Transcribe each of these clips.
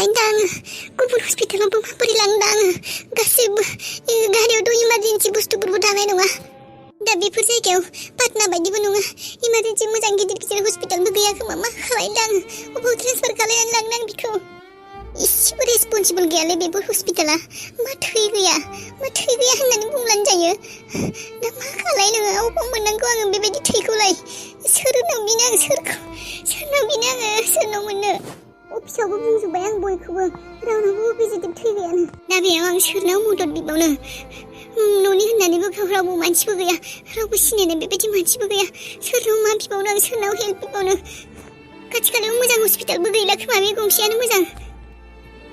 खालायदां गुबुन हस्पिटालावबो माबोरै लांदां गासैबो गारियावथ' इमारजेन्सि बुस्थुफोरबो थानाय नङा दा बेफोर जायगायाव पाटना बायदिबो नङा इमारजेन्सि मोजां गिदिर हस्पिटालबो गैया खोमा मा खालायदां अबाव ट्रेन्सफार खालायनानै लांदां बिखौ इसेबो रेसपन्सिबल गैयालै बेफोर हस्पिटाला मा थै गैया होननानै बुंब्लानो जायो दा मा खालायनो अबाव मोननांगौ आङो बेबायदि थैखौलाय सोरनाव बिनो आं सोरनाव बिनो आङो सोरनाव मोननो अफिसावबो बुंजोब्बाय आं बयखौबो रावनावबो पजिटिभ थै गैयानो दा बेयाव आं सोरनाव मदद बिबावनो न'नि होननानैबो रावबो मानसिबो गैया रावबो सिनायनाय बेबायदि मानसिबो गैया सोरनाव मा बिबावनो आं सोरनाव हेल्प बिबावनो खाथि खालायाव मोजां हस्पिटालबो गैला खोमा बे गंसेयानो मोजां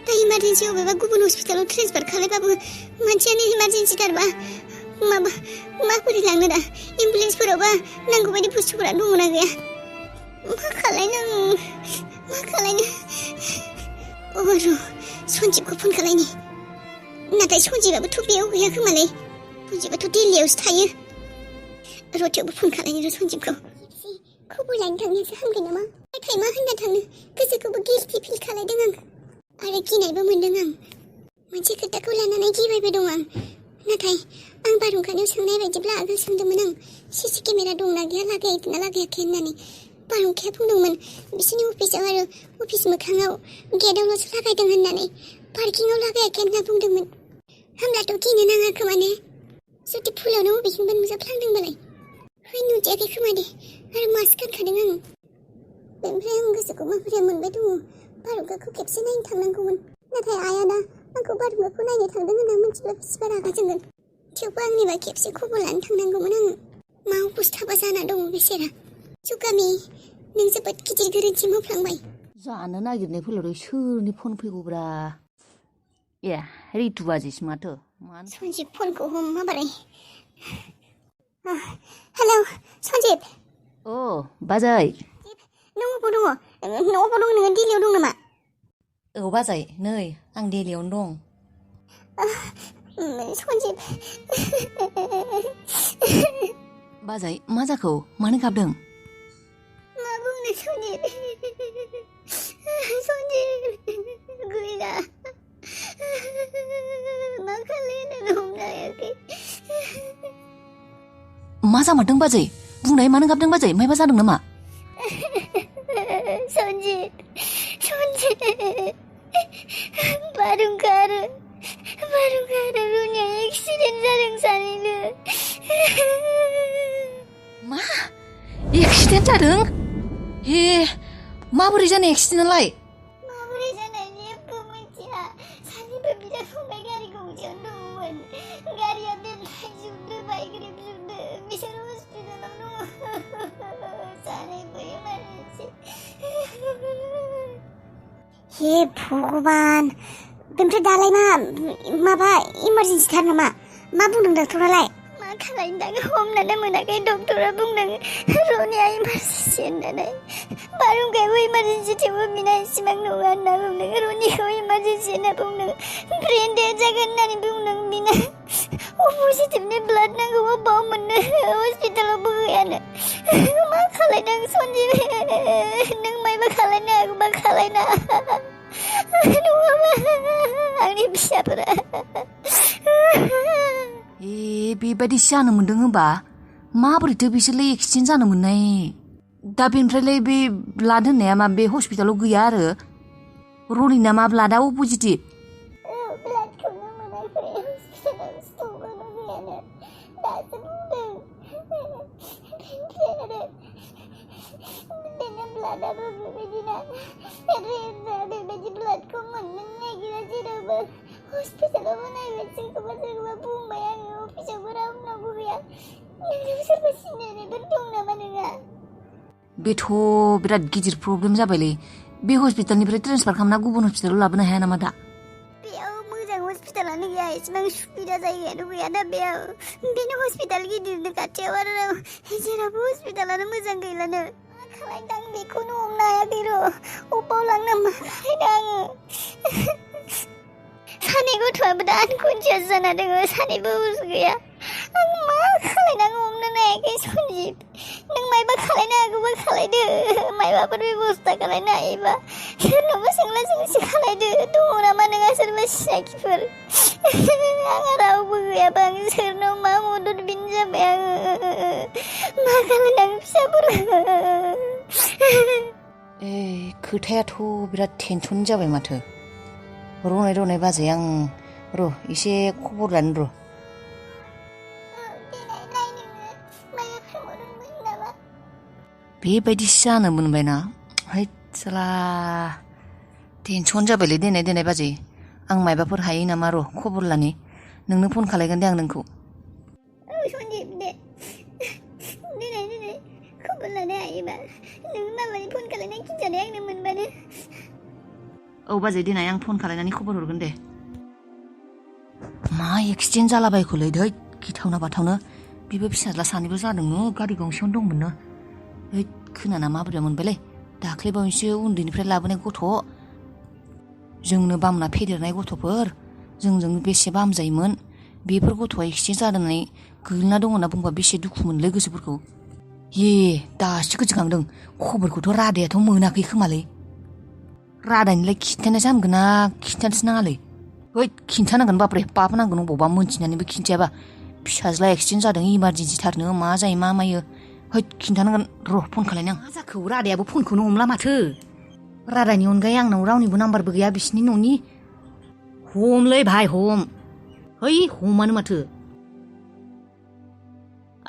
दा इमारजेन्सि अबेबा गुबुन हस्पिटालाव ट्रेन्सफार खालायबाबो मानसियानो इमारजेन्सिथारबा माबोरै लांनो दा एम्बुलेन्सफोरावबा नांगौ बायदि बुस्थुफोरा दङना गैया मा खालायनो र' सन्जिबखौ फन खालायनि नाथाय सन्जिबाबोथ' बेयाव गैया खोमालै सन्जिबाथ' दिल्लीयावसो थायो र' थेवबो फन खालायनि र' सन्जिबखौ खबर लानो थांनायासो हामगोन नामा नाथाय मा होनना थांनो गोसोखौबो गिल्टि फिल खालायदों आं आरो गिनायबो मोनदों आं मोनसे खोथाखौ लानानै गिबायबो दं आं नाथाय आं बारहुंखानियाव सोंनाय बायदिब्ला आगोल सोंदोंमोन आं सिसि केमेरा दंना गैया लागायदोंना लागायाखै होननानै बारहुंखाया बुंदोंमोन बिसोरनि अफिसाव आरो अफिस मोखाङाव गेटआवल'सो लागायदों होननानै पार्किंआव लागायाखै होनना बुंदोंमोन होमब्लाथ' गिनो नाङा खोमा ने जुदि फुलावनो बबेथिंबा नुजाफ्लांदोंबालाय है नुजायाखै खोमा दे आरो मास्क गानखादों आं बेनिफ्राय आं गोसोखौ माबोरै मोनबाय दङ बारहुंखाखौ खेबसे नायनो थांनांगौमोन नाथाय आयाना आंखौ बारहुंखाखौ नायनो थांदों होनना मिथिब्ला बेसेबा रागा जोंगोन थेवबो आंनिबा खेबसे खबर लानो थांनांगौमोन आङो मा अबस्थाबा जाना दङ बेसेरा जुगामि नों जोबोद गिदिर गोरोन्थि मावफ्लांबाय जानो नागिरनायफोराव सोरनि फन फैगौब्रा ए रितु बाजिसो माथो सन्जिब फनखौ हमाबालाय हेलौ सन्जिब अ बाजै नों अबाव दङ नोङो दिल्लीयाव दं नामा औ बाजै नै आं दिल्लीयावनो दं सन्जिब बाजै मा जाखो मानो गाबदों मा बुंनो सन्जिब गैला मा खालायनो हमनो हायाखै मा जामारदों बाजै बुंनाय मानो गाबदों बाजै मायबा जादों नामा सन्जिब बारहुंखा आरो रुनिया एक्सिडेन्ट जादों सानैनो मा एक्सिडेन्ट जादों हे माबोरै जानाय एक्सिडेन्टआलाय माबोरै जानाय जेबो मिथिया सानैबो बिदा फंबाय गारि गंसेयावनो दंमोन गारिया बेलथायजोबदो बायग्रेबजोबदो बिसोर हस्पिटालाव दङ सानैबो इमारजेन्सि हे भगबान बेनिफ्राय दालाय माबा इमारजेन्सिथार नामा मा बुंदों डक्टरालाय मा खालायनो दा हमनानै मोनाखै डक्टरा बुंदों रनिया इमारजेन्सि होननानै बारहुंखायाबो इमारजेन्सि थेवबो बिना इसिबां नङा होनना बुंदों रनिखौ इमारजेन्सि होनना बुंदों ब्रेन डेड जागोन होननानै बुंदों बिना पजिटिभनि ब्लाड नांगौ अबाव मोननो हस्पिटालावबो गैयानो मा खालायदों सन्जिब नों मायबा खालायनो हागौबा खालायना नङाबा आंनि फिसाफोरा बेबायदिसो जानो मोन्दों होनबा माबोरैथो बिसोरलाय एक्सिडेन्ट जानो मोननाय दा बेनिफ्रायलाय बे ब्लाड होननाया मा बे हस्पिटालाव गैया आरो रनिना मा ब्लाडआ पजिटिभ ब्लाडखौनो मोनाखै हस्पिटालाव स्टकआनो गैयानो दासो बुंदों ओमफ्राय आरो बेना ब्लाडआबो बेबायदिना बेबायदि ब्लाडखौ मोननो नागिरा जेरावबो हस्पिटालावबो नायबाय सोरखौबा बुंबाय आङो अफिसावबो रावनावबो गैया नोंनाव सोरबा सिनायनायफोर दं नामा नोंहा बेथ' बिराद गिदिर प्रब्लेम जाबायलै बे हस्पिटालनिफ्राय ट्रेन्सफार खालामना गुबुन हस्पिटालाव लाबोनो हाया नामा दा बेयाव मोजां हस्पिटालानो गैया इसिबां सुबिदा जायगायानो गैया दा बेयाव बेनो हस्पिटाल गिदिरनि खाथियाव आरो जेरावबो हस्पिटालानो मोजां गैलानो मा खालायदां बेखौनो हमनो हायाखै र' अबाव लांनो मा खालायदों आङो सानै गथ'आबो दा आनकनसियास जाना दङ सानैबो हुस गैया आं मा खालायनांगौ हमनो हायाखै सन्जिब नों मायबा खालायनो हागौबा खालायदो मायबाफोर बेबस्था खालायनो हायोबा सोरनावबा सोंला सोंसि खालायदो दङ नामा नोंहा सोरबा सिनाखिफोर आंहा रावबो गैयाबा आं सोरनाव मा मदद बिनो जाबाय आङो मा खालायनांगौ फिसाफोरखौ खोथायाथ' बिराद टेनसन जाबाय माथो रनाय बाजै आं र' एसे खबर लानो र' बेबायदिसो जानो मोनबायना हैदसाला टेनसन जाबायलै देनाय बाजै आं मायबाफोर हायो नामा र' खबर लानि नोंनो फन खालायगोन दे आं नोंखौ सन्जिब दे देनाय खबर लानो हायोबा नों मामानि फन खालायनाय खिन्थानाय आंनो मोनबानो औ बाजै देनाय आं फन खालायनानै खबर हरगोन दे मा एक्सिडेन्ट जालाबायखोलै दै गिथावना बाथावनो बेबो फिसाज्ला सानैबो जादोंनो गारि गंसेयावनो दंमोननो खोनाना माबोरै मोनबायलै दाख्लैबावैसो उन्दैनिफ्राय लाबोनाय गथ' जोंनो बामना फेदेरनाय गथ'फोर जोंजों बेसे बामजायोमोन बेफोर गथ'आ एक्सिडेन्ट जादोंनानै गोलैना दं होनना बुंबा बेसे दुखु मोनलै गोसोफोरखौ दासो गोसोखांदों खबरखौथ' रादायाथ' मोनाखै खोमालै रादानिलाय खिन्थानायसो हामगोन ना खिन्थानोसो नाङालै खिन्थानांगोन बाब्रे पाप नांगोन अबावबा मोनथिनानैबो खिन्थायाबा फिसाज्ला एक्सिडेन्ट जादों इमारजेन्सि थारनो मा जायो मा मायो खिन्थानांगोन र' फन खालायनो आं मा जाखो रादायाबो फनखौनो हमला माथो रादानि अनगायै आंनाव रावनिबो नाम्बारबो गैया बिसिनि न'नि हमलै भाइ हम हमानो माथो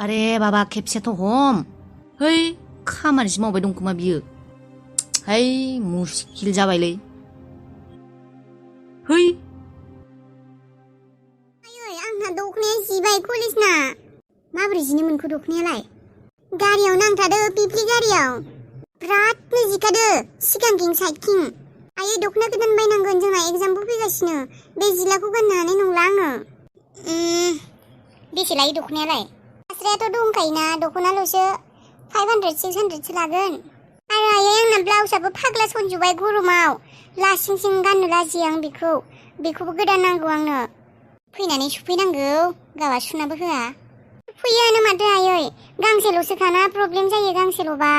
आरे बाबा खेबसेथ' हम खामानिसो मावबाय दं खोमा बियो मुस्किल जाबायलै आंहा दखनाया जिबाय कलेजना माबोरै जिनो मोनखो दखनायालाय गारियाव नांथादो पिपलि गारियाव बिरादनो जिखादो सिगांथिं साइडथिं आयै दखना गोदान बायनांगोन जोंना एग्जामबो फैगासिनो बे जिलाखौ गाननो हानाय नंला आङो बेसे लायो दखनायालाय फास्रायाथ' दंखायोना दखनाल'सो 500-600सो लागोन आरो आयै आंना ब्लाउसआबो फाग्ला सनजुबाय गरमाव लासिं सिं गाननो लाजियो आं बेखौबो गोदान नांगौ आंनो फैनानै सुफैनांगौ गावा सुनाबो होआ फैयानो माथो आयै गांसेल'सो खाना प्रब्लेम जायो गांसेल'बा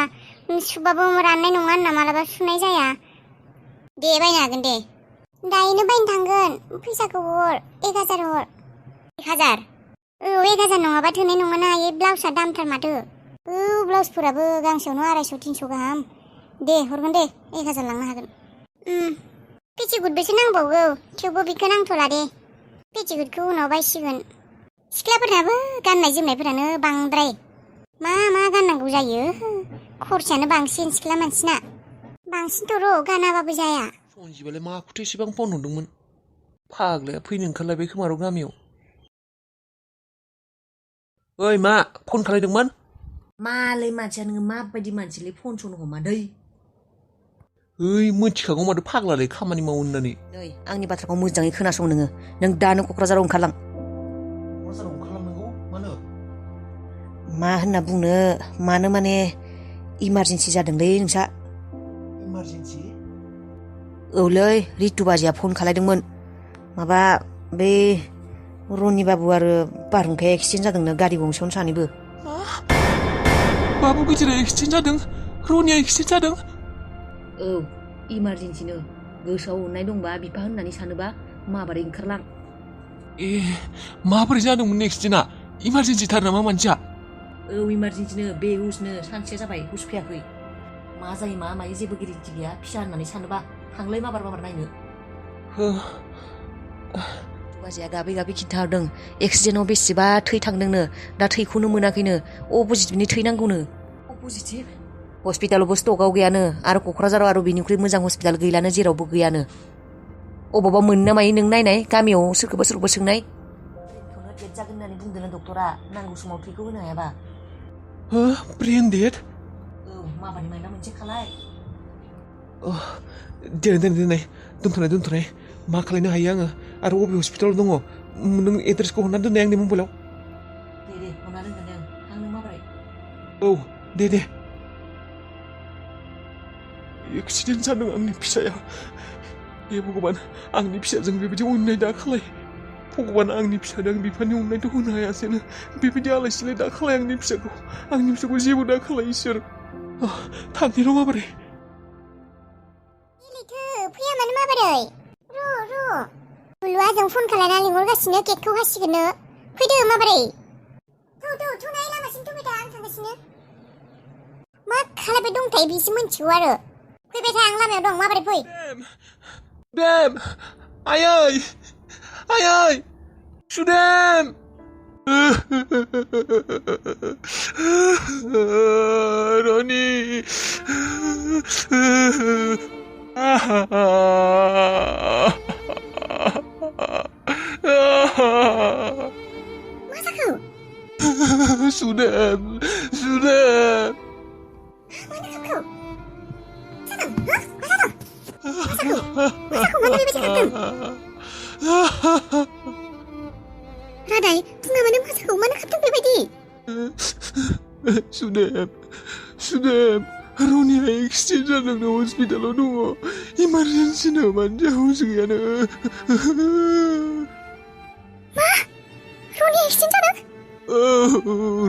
सुबाबो राननाय नङा होनना मालाबा सुनाय जाया दे बायनो हागोन दे दायनो बायनो थांगोन फैसाखौ हर 1000 हर 1000 1000 नङाबा थोनाय नङाना आयै ब्लाउसआ दामथार माथो ब्लाउसफोराबो गांसेयावनो 250-300 गाहाम दे हरगोन दे 1000 लांनो हागोन पेटिकुटबोसो नांबावगौ थेवबो बेखौ नांथ'ला दे पेटिकुटखौ उनाव बायसिगोन सिख्लाफोरनाबो गाननाय जोमनायफोरानो बांद्राय मा गाननांगौ जायो खरसायानो बांसिन सिख्ला मानसिना बांसिनथ' र' गानाबाबो जाया सन्जिबालाय माखौथो एसेबां फन हरदोंमोन फाग्लाया फैनो ओंखारलायबाय खोमा र' गामियाव मा फन खालायदोंमोन मालाय मानसिया नोङो माबायदि मानसिलै फन सनो हमा दै मिथिखागौ माथो फाग्लालै खामानि मावो होननानै नै आंनि बाथ्राखौ मोजाङै खोनासं नोङो नों दानो क'क्राझाराव ओंखारलां क'क्राझाराव ओंखारलांनांगौ मानो मा होनना बुंनो मानो माने इमारजेन्सि जादोंलै नोंसा इमारजेन्सि औलै रितु बाजिया फन खालायदोंमोन माबा बे रनि बाबु आरो बारहुंखाया एक्सिडेन्ट जादोंनो गारि गंसेयावनो सानैबो बाबु गिदिरा एक्सिडेन्ट जादों रनिया एक्सिडेन्ट जादों इमारजेन्सिनो गोसोआव अननाय दंबा बिफा होननानै सानोबा माबोरै ओंखारलां माबोरै जादोंमोन एक्सिडेन्टआ इमारजेन्सि थार नामा मानसिया इमारजेन्सिनो बेहुसनो सानसेया जाबाय हुस फैयाखै मा जायो मा मायो जेबो गेरेन्टि गैया फिसा होननानै सानोबा थांलाय माबार नायनो बाजिया गाबै खिन्थाहरदों एक्सिडेन्टआव बेसेबा थै थांदोंनो दा थैखौनो मोनाखैनो अपजिटिभनि थै नांगौनो अपजिटिभ हस्पिटालावबो स्टकआव गैयानो आरो क'क्राझाराव आरो बेनिख्रुइ मोजां हस्पिटाल गैलानो जेरावबो गैयानो अबावबा मोनो ना मायो नों नायनाय गामियाव सोरखौबा सोंनाय ब्रेनखौनो डेट जागोन होननानै बुंदोंनो डक्टरा नांगौ समाव थैखौ होनो हायाबा ब्रेन डेट माबानि मायबा मोनसे खालाय दोननाय दोनथ'नाय मा खालायनो हायो आङो आरो अबे हस्पिटालाव दङ नों एड्रेसखौ हरना दोननाय आंनि मबाइलाव दे हरना दोनगोन दे आं नों माबोरै दे एक्सिडेन्ट जादों आंनि फिसाया हे भगबान आंनि फिसाजों बेबायदि अननाय दा खालाय भगबान आंनि फिसानो आं बिफानि अननायखौ होनो हायासैनो बेबायदि आलाय सिलाय दा खालाय आंनि फिसाखौ जेबो दा खालाय इसोर थांनि र' माबोरै लैथो फैया मानो माबोरै र' बुलुआ जों फन खालायना लिंहरगासिनो केकखौ हासिगोननो फैदो माबोरै थ'नाय लामासिम फैबाय था आं थांगासिनो मा खालायबाय दंथाय बिसो मिन्थिगौ आरो फैबाय था आं लामायाव दं माबोरै फै Dem! Ayay! Şudem! Roni! Masa kau? Şudem! Mana kau? Sadang? Hah? Masa kau? Masa kau mana lebih cakap? Radai, bunga mana masa kau? Mana kapten berbedi? Şudem! Roni'ya exchange जादोंनो हस्पिटालाव दङ इमारजेन्सिनो मानो जाहैसो गैयानो मा? Roni exchange जादों?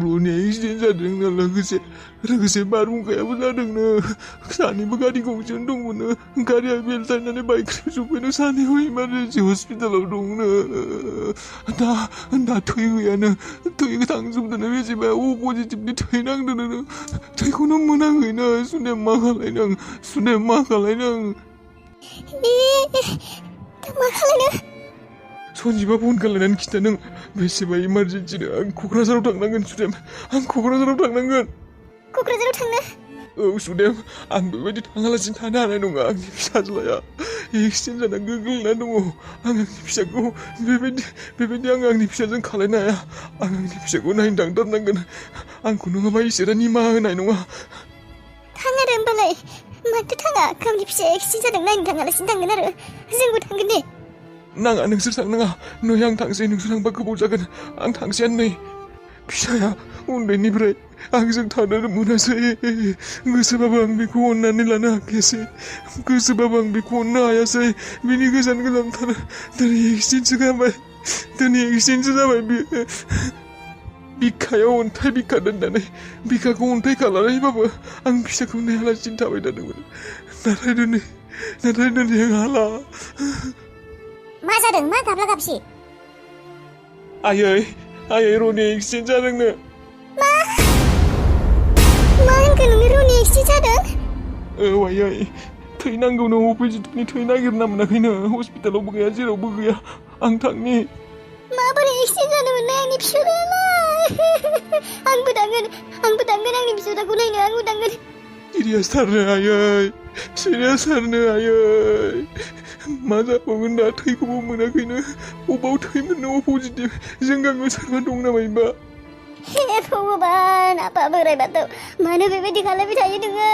Roni'या exchange जादोंनो लोगोसे बारहुंखायाबो जादोंनो सानैबो गारि गंसेयानो दंमोननो गारिया बेलथायनानै बायख्रेबजोब्बायनो सानैबो इमारजेन्सि हस्पिटालाव दंनो दा थै गैयानो थै थांजोबदोंनो बेसेबा अ पजिटिभनि थै नांदोंनो थैखौनो मोनाखैनो सुदेम मा खालायनो मा खालायनो सन्जिबा फन खालायनानै खिथा नों बेसेबा इमारजेन्सिनो आं क'क्राझाराव थांनांगोन सुदेम आं क'क्राझाराव थांनांगोन क'क्राझाराव थांनो औ सुदेम आं बेबायदि थाङालासिनो थानो हानाय नङा आंनि फिसाज्लाया एक्सिडेन्ट जाना गोग्लैना दङ आं आंनि फिसाखौ बेबायदि आं आंनि फिसाजों खालायनो हाया आं आंनि फिसाखौ नायनो थांथारनांगोन आंखौ नङाबा इसोरा निमाहा होनाय नङा थां आरो होमबालाय माथो थाङा गावनि फिसाया एक्सिडेन्ट जादों नायनो थाङालासिनो थांगोन आरो जोंबो थांगोन दे नाङा नोंसोर थांनाङा नै आं थांसै नोंसोर थांबा गोबाव जागोन आं थांसैयानो नै फिसाया उन्दैनिफ्राय आंजों थानो मोनासै गोसोबाबो आं बेखौ अननानै लानो हायासै गोसोबाबो आं बेखौ अननो हायासै बिनि गोजान थार दिनै एक्सिडेन्टसो जाबाय बिखायाव अन्थाइ बिखा दोननानै बिखाखौ अन्थाइ खालामनानैबाबो आं फिसाखौ नायालासिनो थाबाय थादोंमोन नाथाय दिनै आं हाला मा जादों मा गाबला गाबसि आयै रनि एक्सिडेन्ट जादोंनो मा होनखो नोङो रनि एक्सिडेन्ट जादों औ आयै थै नांगौनो अपेजिटनि थै नागिरना मोनाखैनो हस्पिटालावबो गैया जेरावबो गैया आं थांनि माबोरै एक्सिडेन्ट जानो मोननाय आंनि फिसाज्लायालाय आंबो थांगोन आंनि फिसाज्लाखौ नायनो आंबो थांगोन सिरियास थारनो आयै मा जाबावगोन दा थैखौबो मोनाखैनो अबाव थै मोननो पजिटिभ जों गामियाव सोरबा दं नामा होनबा हे भगबान आफा बोराइ बाथौ मानो बेबायदि खालामबाय थायो नोङो